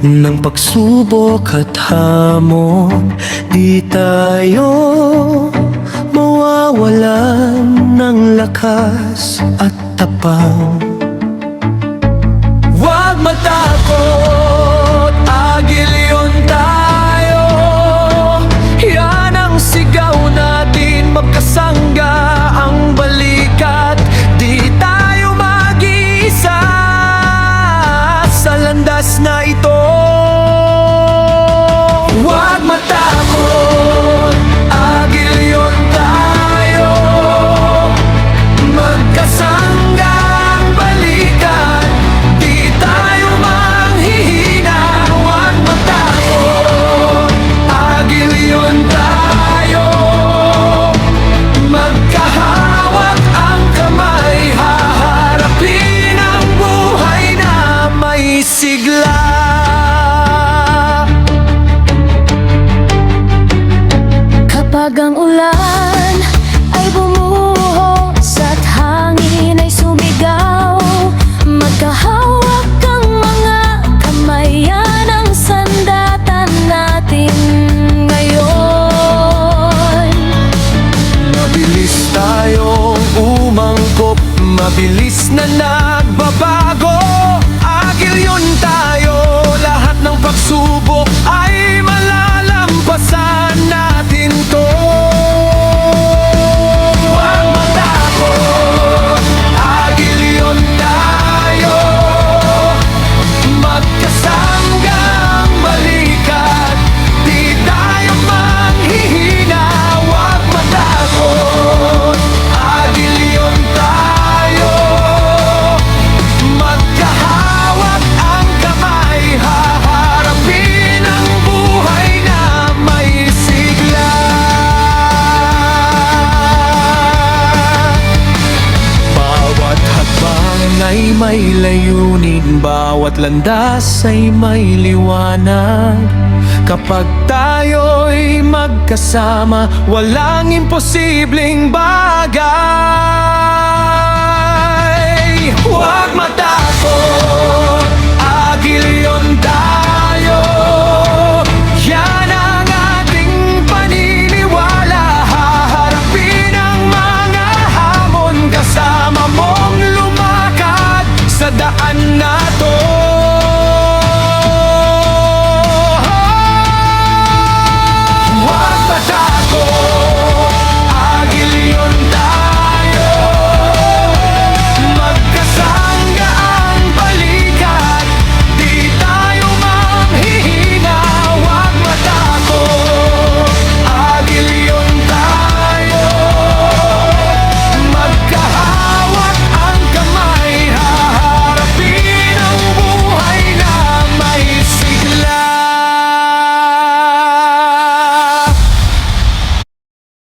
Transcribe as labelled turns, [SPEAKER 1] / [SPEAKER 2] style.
[SPEAKER 1] ng pagsubok at hamon, di tayo mawawalan ng lakas at tapang. Huwag matakot, agilyon tayo. Yan ang sigaw natin, magkasangga ang balikat. Di tayo mag-iisa sa landas na ito. Huwag matakot, agilyon tayo. Magkasangga ang balikat, di tayo manghihina. Huwag matakot, agilyon tayo. Magkahawak ang kamay, haharapin ang buhay na may sigla.
[SPEAKER 2] Kapag ang ulan ay bumuhos at hangin ay sumigaw, magkahawak ang mga kamay, yan ang sandatan natin ngayon.
[SPEAKER 1] Mabilis tayong umangkop, mabilis na nagbabago. Agilyon tayo, lahat ng pagsubok ay malalampasan natin to. Huwag matakot, agilyon tayo. Magkasangga ang balikat, di tayo manghihina. Huwag matakot, agilyon tayo. Magkahawak ang kamay, haharapin ang buhay na may sigla. Bawat hakbang ay may layunin, bawat landas ay may liwanag. Kapag tayo'y magkasama, walang imposibleng bagay. Huwag matakot, agilyon